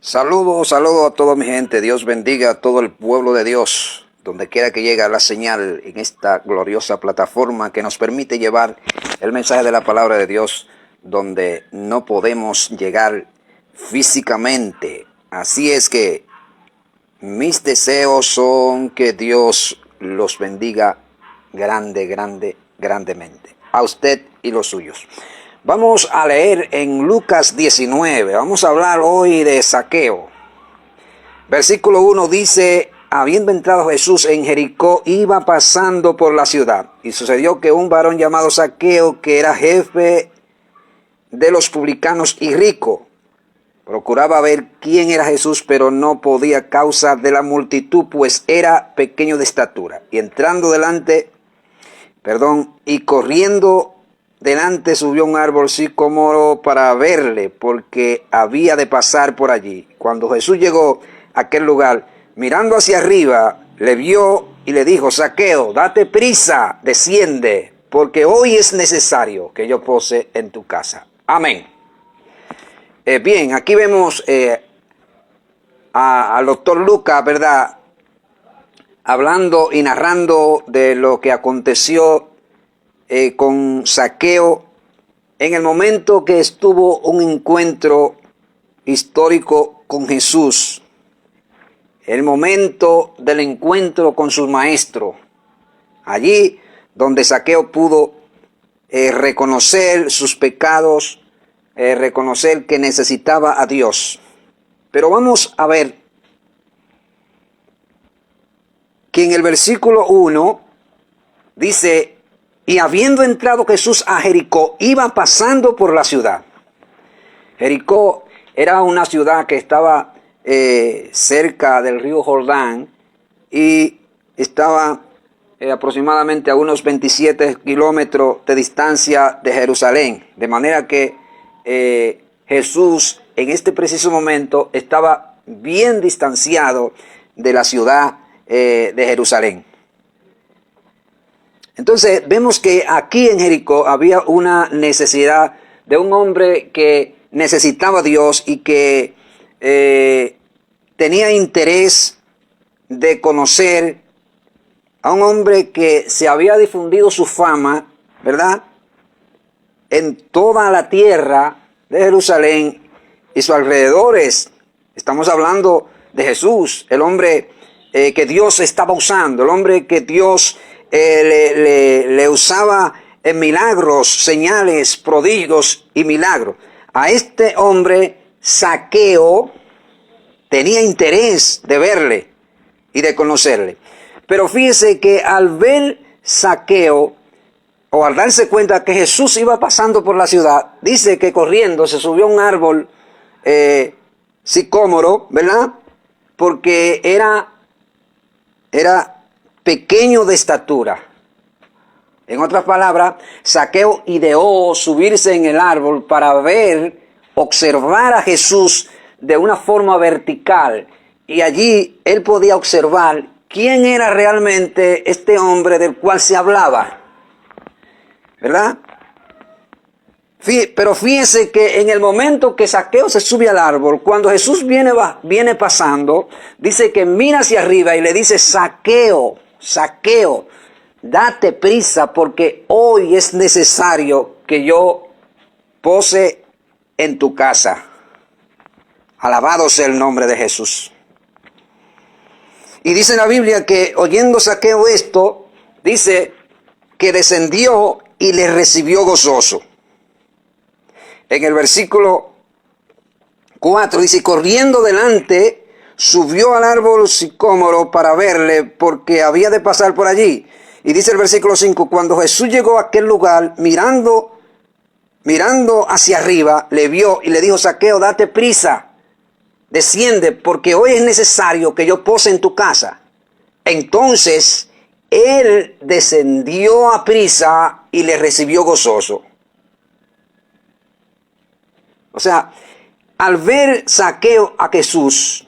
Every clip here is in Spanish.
Saludos a toda mi gente. Dios bendiga a todo el pueblo de Dios, donde quiera que llegue la señal en esta gloriosa plataforma que nos permite llevar el mensaje de la palabra de Dios, donde no podemos llegar físicamente. Así es que mis deseos son que Dios los bendiga grandemente. A usted y los suyos. Vamos a leer en Lucas 19, vamos a hablar hoy de Zaqueo. Versículo 1 dice: habiendo entrado Jesús en Jericó, iba pasando por la ciudad. Y sucedió que un varón llamado Zaqueo, que era jefe de los publicanos y rico, procuraba ver quién era Jesús, pero no podía a causa de la multitud, pues era pequeño de estatura. Y y corriendo delante subió un árbol sicómoro para verle, porque había de pasar por allí. Cuando Jesús llegó a aquel lugar, mirando hacia arriba, le vio y le dijo: Zaqueo, date prisa, desciende, porque hoy es necesario que yo pose en tu casa. Amén. Bien, aquí vemos al doctor Lucas, ¿verdad?, hablando y narrando de lo que aconteció con Zaqueo en el momento que estuvo un encuentro histórico con Jesús, el momento del encuentro con su maestro, allí donde Zaqueo pudo reconocer sus pecados, reconocer que necesitaba a Dios. Pero vamos a ver que en el versículo 1 dice: y habiendo entrado Jesús a Jericó, iba pasando por la ciudad. Jericó era una ciudad que estaba cerca del río Jordán y estaba aproximadamente a unos 27 kilómetros de distancia de Jerusalén. De manera que Jesús en este preciso momento estaba bien distanciado de la ciudad de Jerusalén. Entonces vemos que aquí en Jericó había una necesidad de un hombre que necesitaba a Dios y que tenía interés de conocer a un hombre que se había difundido su fama, ¿verdad?, en toda la tierra de Jerusalén y sus alrededores. Estamos hablando de Jesús, el hombre que Dios estaba usando, el hombre que Dios le usaba en milagros, señales, prodigios y milagros. A este hombre Zaqueo tenía interés de verle y de conocerle. Pero fíjese que al ver Zaqueo, o al darse cuenta que Jesús iba pasando por la ciudad, dice que corriendo se subió a un árbol sicómoro, ¿verdad?, porque era pequeño de estatura. En otras palabras, Zaqueo ideó subirse en el árbol para observar a Jesús de una forma vertical. Y allí él podía observar quién era realmente este hombre del cual se hablaba, ¿verdad? Pero fíjese que en el momento que Zaqueo se sube al árbol, cuando Jesús viene pasando, dice que mira hacia arriba y le dice: Zaqueo, Zaqueo, date prisa, porque hoy es necesario que yo pose en tu casa. Alabado sea el nombre de Jesús. Y dice la Biblia que oyendo Zaqueo esto, dice que descendió y le recibió gozoso. En el versículo 4 dice: corriendo delante, subió al árbol sicómoro para verle, porque había de pasar por allí. Y dice el versículo 5: cuando Jesús llegó a aquel lugar, mirando hacia arriba, le vio y le dijo: Zaqueo, date prisa, desciende, porque hoy es necesario que yo pose en tu casa. Entonces él descendió a prisa y le recibió gozoso. O sea, al ver Zaqueo a Jesús,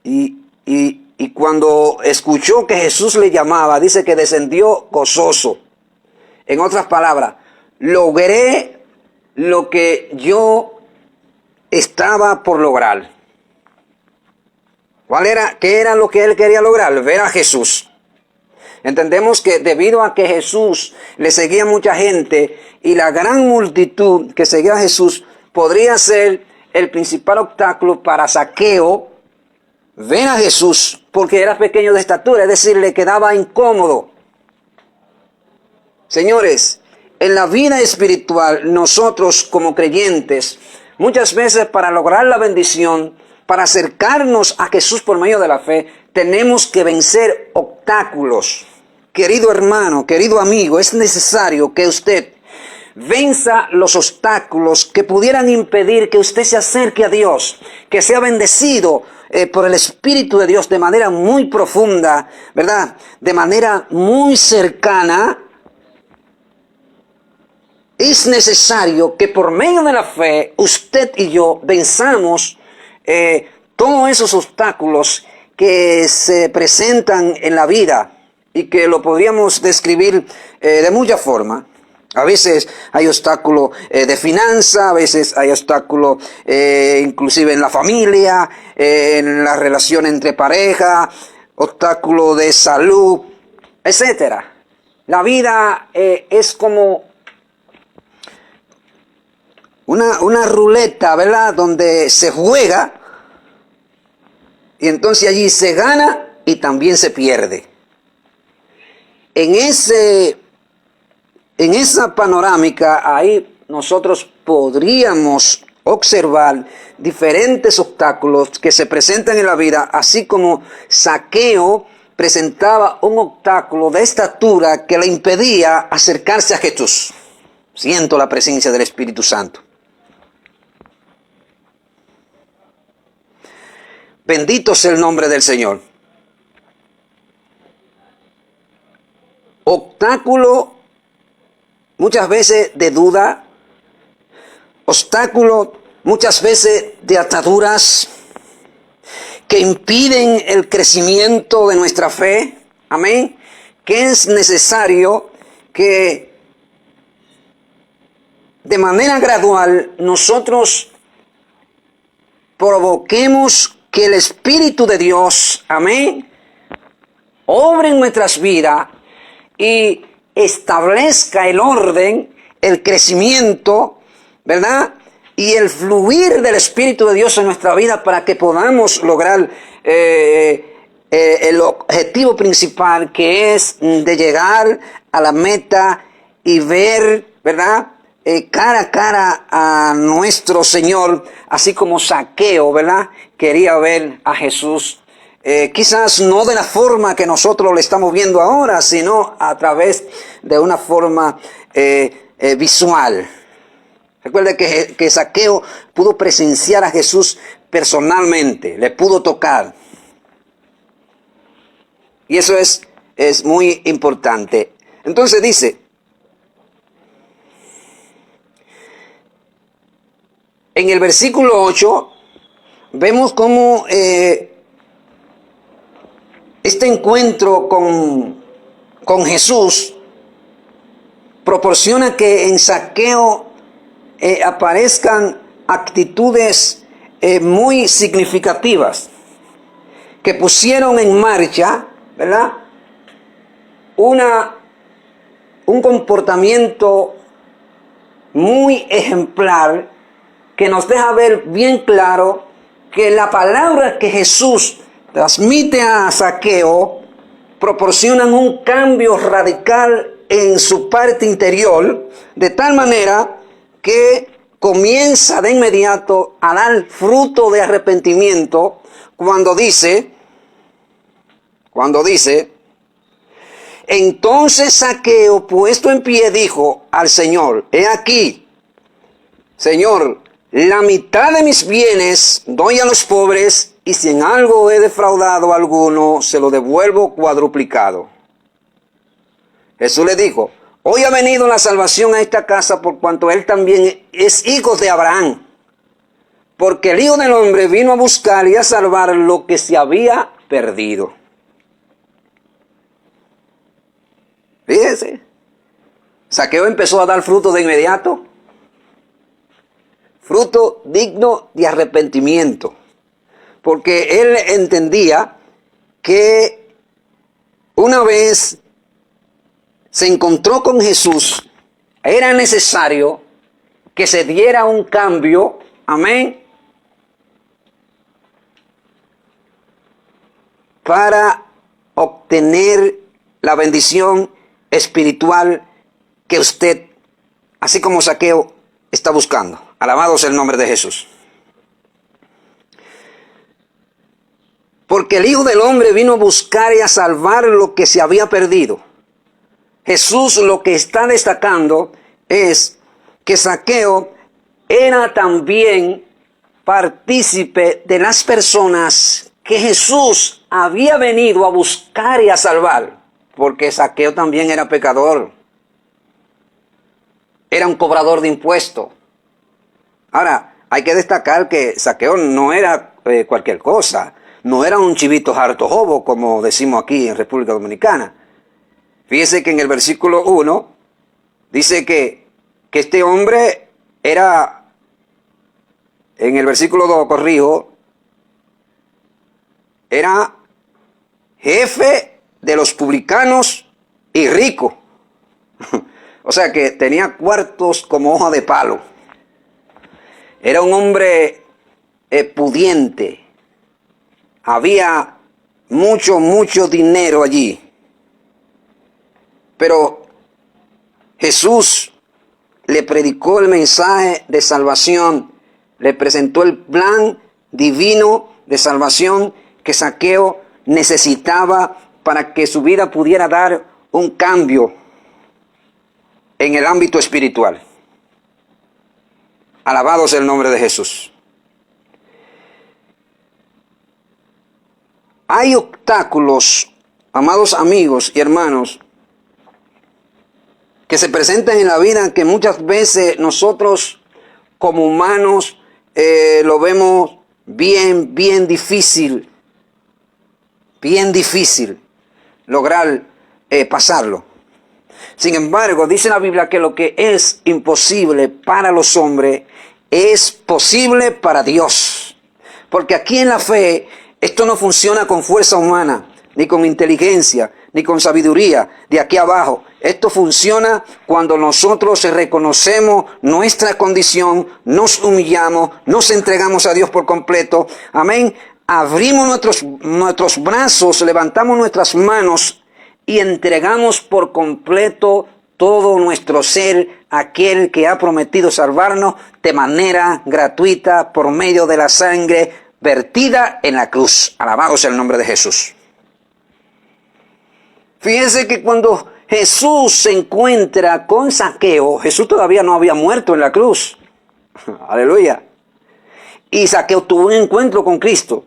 y cuando escuchó que Jesús le llamaba, dice que descendió gozoso. En otras palabras, logré lo que yo estaba por lograr. ¿Qué era lo que él quería lograr? Ver a Jesús. Entendemos que debido a que Jesús le seguía mucha gente y la gran multitud que seguía a Jesús podría ser el principal obstáculo para Zaqueo ver a Jesús, porque era pequeño de estatura, es decir, le quedaba incómodo. Señores, en la vida espiritual, nosotros como creyentes, muchas veces para lograr la bendición, para acercarnos a Jesús por medio de la fe, tenemos que vencer obstáculos. Querido hermano, querido amigo, es necesario que usted venza los obstáculos que pudieran impedir que usted se acerque a Dios, que sea bendecido por el Espíritu de Dios de manera muy profunda, ¿verdad? De manera muy cercana. Es necesario que por medio de la fe usted y yo venzamos todos esos obstáculos que se presentan en la vida y que lo podríamos describir de muchas formas. A veces hay obstáculos de finanza, a veces hay obstáculos inclusive en la familia, en la relación entre pareja, obstáculos de salud, etcétera. La vida es como una ruleta, ¿verdad? Donde se juega y entonces allí se gana y también se pierde. En esa panorámica, ahí nosotros podríamos observar diferentes obstáculos que se presentan en la vida, así como Zaqueo presentaba un obstáculo de estatura que le impedía acercarse a Jesús. Siento la presencia del Espíritu Santo. Bendito sea el nombre del Señor. Obstáculo muchas veces de duda, obstáculo muchas veces de ataduras que impiden el crecimiento de nuestra fe. Amén. Que es necesario que de manera gradual nosotros provoquemos que el Espíritu de Dios, amén, obre en nuestras vidas y establezca el orden, el crecimiento, ¿verdad? Y el fluir del Espíritu de Dios en nuestra vida para que podamos lograr el objetivo principal, que es de llegar a la meta y ver, ¿verdad? Cara a cara a nuestro Señor, así como Zaqueo, ¿verdad? Quería ver a Jesús. Quizás no de la forma que nosotros lo estamos viendo ahora, sino a través de una forma visual. Recuerde que Zaqueo pudo presenciar a Jesús personalmente, le pudo tocar. Y eso es muy importante. Entonces dice, en el versículo 8, vemos cómo este encuentro con Jesús proporciona que en Zaqueo aparezcan actitudes muy significativas que pusieron en marcha, ¿verdad? Un comportamiento muy ejemplar que nos deja ver bien claro que la palabra que Jesús transmite a Zaqueo proporcionan un cambio radical en su parte interior, de tal manera que comienza de inmediato a dar fruto de arrepentimiento cuando dice, entonces Zaqueo, puesto en pie, dijo al Señor, he aquí, Señor, la mitad de mis bienes doy a los pobres, y si en algo he defraudado a alguno, se lo devuelvo cuadruplicado. Jesús le dijo, hoy ha venido la salvación a esta casa por cuanto él también es hijo de Abraham. Porque el Hijo del Hombre vino a buscar y a salvar lo que se había perdido. Fíjese, Zaqueo empezó a dar fruto de inmediato. fruto digno de arrepentimiento, porque él entendía que una vez se encontró con Jesús, era necesario que se diera un cambio, amén, para obtener la bendición espiritual que usted, así como Zaqueo, está buscando. Alabado sea el nombre de Jesús. Porque el Hijo del Hombre vino a buscar y a salvar lo que se había perdido. Jesús lo que está destacando es que Zaqueo era también partícipe de las personas que Jesús había venido a buscar y a salvar. Porque Zaqueo también era pecador. Era un cobrador de impuestos. Ahora, hay que destacar que Zaqueo no era cualquier cosa. No era un chivito harto jobo, como decimos aquí en República Dominicana. Fíjese que en el versículo 1 dice que este hombre era, en el versículo 2, corrijo, era jefe de los publicanos y rico. O sea que tenía cuartos como hoja de palo. Era un hombre pudiente. Había mucho dinero allí. Pero Jesús le predicó el mensaje de salvación. Le presentó el plan divino de salvación que Zaqueo necesitaba para que su vida pudiera dar un cambio en el ámbito espiritual. Alabado sea el nombre de Jesús. Hay obstáculos, amados amigos y hermanos, que se presentan en la vida que muchas veces nosotros como humanos lo vemos bien difícil lograr pasarlo. Sin embargo, dice la Biblia que lo que es imposible para los hombres es posible para Dios. Porque aquí en la fe, esto no funciona con fuerza humana, ni con inteligencia, ni con sabiduría de aquí abajo. Esto funciona cuando nosotros reconocemos nuestra condición, nos humillamos, nos entregamos a Dios por completo. Amén. Abrimos nuestros brazos, levantamos nuestras manos y entregamos por completo todo nuestro ser a aquel que ha prometido salvarnos de manera gratuita por medio de la sangre vertida en la cruz. Alabado sea el nombre de Jesús. Fíjense que cuando Jesús se encuentra con Zaqueo, Jesús todavía no había muerto en la cruz. Aleluya. Y Zaqueo tuvo un encuentro con Cristo.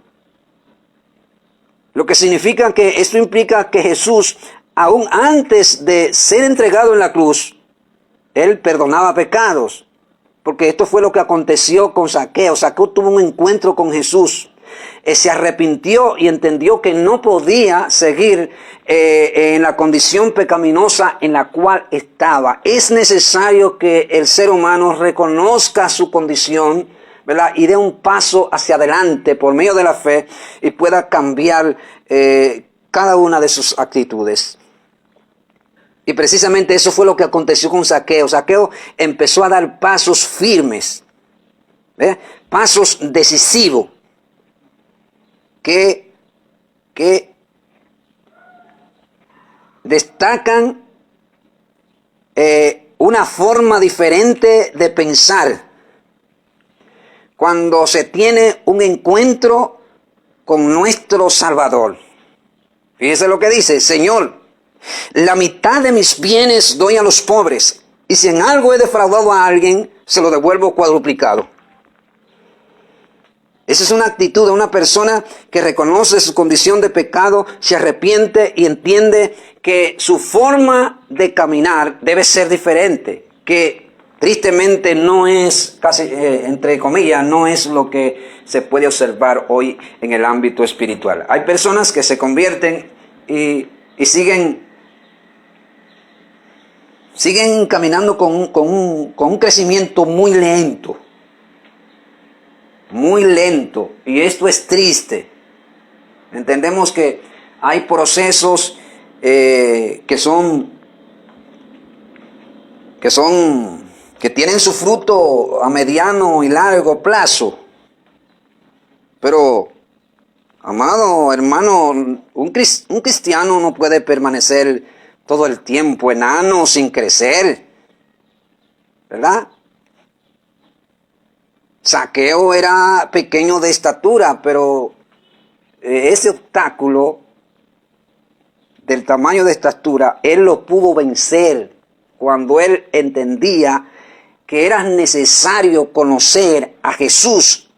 Lo que significa que esto implica que Jesús, aún antes de ser entregado en la cruz, Él perdonaba pecados. Porque esto fue lo que aconteció con Zaqueo. Zaqueo tuvo un encuentro con Jesús. Se arrepintió y entendió que no podía seguir en la condición pecaminosa en la cual estaba. Es necesario que el ser humano reconozca su condición, ¿verdad? Y dé un paso hacia adelante por medio de la fe y pueda cambiar cada una de sus actitudes. Y precisamente eso fue lo que aconteció con Zaqueo. Zaqueo empezó a dar pasos firmes, pasos decisivos, que destacan una forma diferente de pensar cuando se tiene un encuentro con nuestro Salvador. Fíjese lo que dice: Señor, la mitad de mis bienes doy a los pobres, y si en algo he defraudado a alguien, se lo devuelvo cuadruplicado. Esa es una actitud de una persona que reconoce su condición de pecado, se arrepiente y entiende que su forma de caminar debe ser diferente, que tristemente no es, casi entre comillas, no es lo que se puede observar hoy en el ámbito espiritual. Hay personas que se convierten y siguen caminando con un crecimiento muy lento. muy lento, y esto es triste. Entendemos que hay procesos que tienen su fruto a mediano y largo plazo. Pero, amado hermano, un cristiano no puede permanecer todo el tiempo enano sin crecer, ¿verdad? Zaqueo era pequeño de estatura, pero ese obstáculo del tamaño de estatura, él lo pudo vencer cuando él entendía que era necesario conocer a Jesús,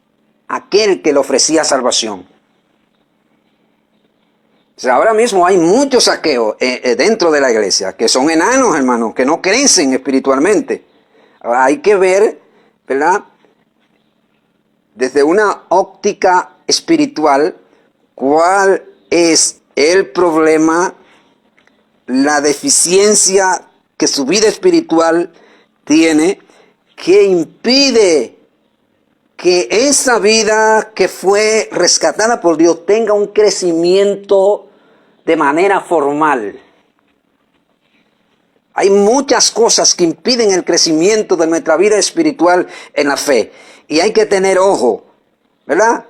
aquel que le ofrecía salvación. O sea, ahora mismo hay muchos Zaqueos dentro de la iglesia, que son enanos, hermanos, que no crecen espiritualmente. Ahora, hay que ver, ¿verdad?, desde una óptica espiritual, cuál es el problema, la deficiencia que su vida espiritual tiene, que impide que esa vida que fue rescatada por Dios tenga un crecimiento de manera formal. Hay muchas cosas que impiden el crecimiento de nuestra vida espiritual en la fe. Y hay que tener ojo, ¿verdad?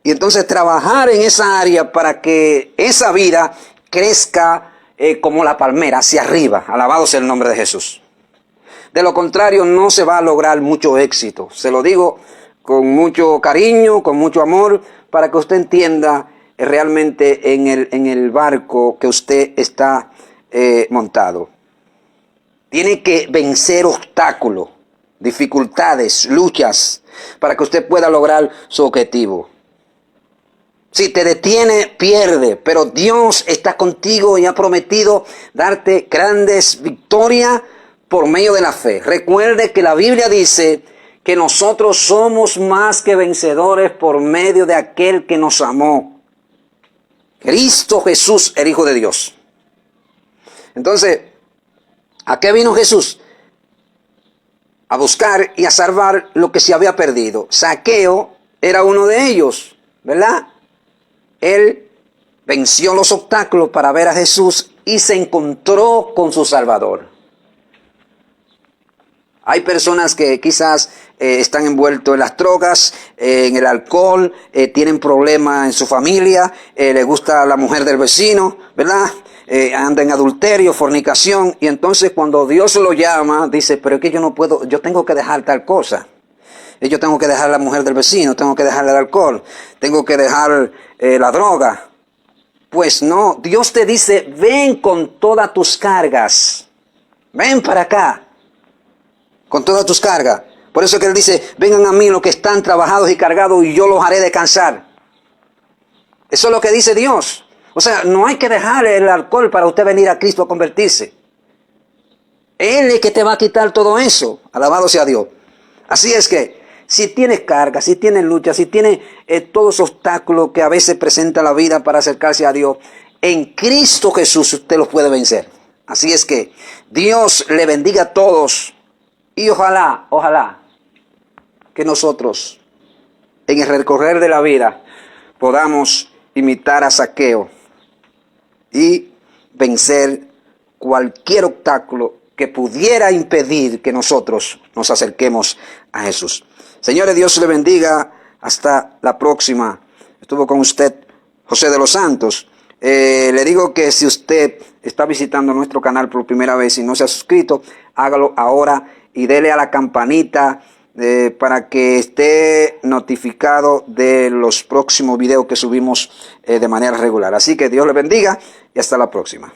Y entonces trabajar en esa área para que esa vida crezca como la palmera, hacia arriba. Alabado sea el nombre de Jesús. De lo contrario, no se va a lograr mucho éxito. Se lo digo con mucho cariño, con mucho amor, para que usted entienda realmente en el barco que usted está montado. Tiene que vencer obstáculos, dificultades, luchas, para que usted pueda lograr su objetivo. Si te detiene, pierde, pero Dios está contigo y ha prometido darte grandes victorias por medio de la fe. Recuerde que la Biblia dice que nosotros somos más que vencedores por medio de aquel que nos amó. Cristo Jesús, el Hijo de Dios. Entonces, ¿a qué vino Jesús? A buscar y a salvar lo que se había perdido. Zaqueo era uno de ellos, ¿verdad? Él venció los obstáculos para ver a Jesús y se encontró con su Salvador. Hay personas que quizás están envueltos en las drogas, en el alcohol, tienen problemas en su familia, les gusta la mujer del vecino, ¿verdad? Anda en adulterio, fornicación, y entonces cuando Dios lo llama, dice, pero es que yo no puedo, yo tengo que dejar tal cosa. Yo tengo que dejar la mujer del vecino, tengo que dejar el alcohol, tengo que dejar la droga. Pues no, Dios te dice, ven con todas tus cargas, ven para acá, con todas tus cargas. Por eso que Él dice, vengan a mí los que están trabajados y cargados y yo los haré descansar. Eso es lo que dice Dios. O sea, no hay que dejar el alcohol para usted venir a Cristo a convertirse. Él es que te va a quitar todo eso. Alabado sea Dios. Así es que, si tienes carga, si tienes lucha, si tienes todos esos obstáculos que a veces presenta la vida para acercarse a Dios, en Cristo Jesús usted los puede vencer. Así es que Dios le bendiga a todos y ojalá que nosotros en el recorrer de la vida podamos imitar a Zaqueo y vencer cualquier obstáculo que pudiera impedir que nosotros nos acerquemos a Jesús. Señores, Dios le bendiga. Hasta la próxima. Estuvo con usted José de los Santos. Le digo que si usted está visitando nuestro canal por primera vez y no se ha suscrito, hágalo ahora y dele a la campanita para que esté notificado de los próximos videos que subimos de manera regular. Así que Dios le bendiga y hasta la próxima.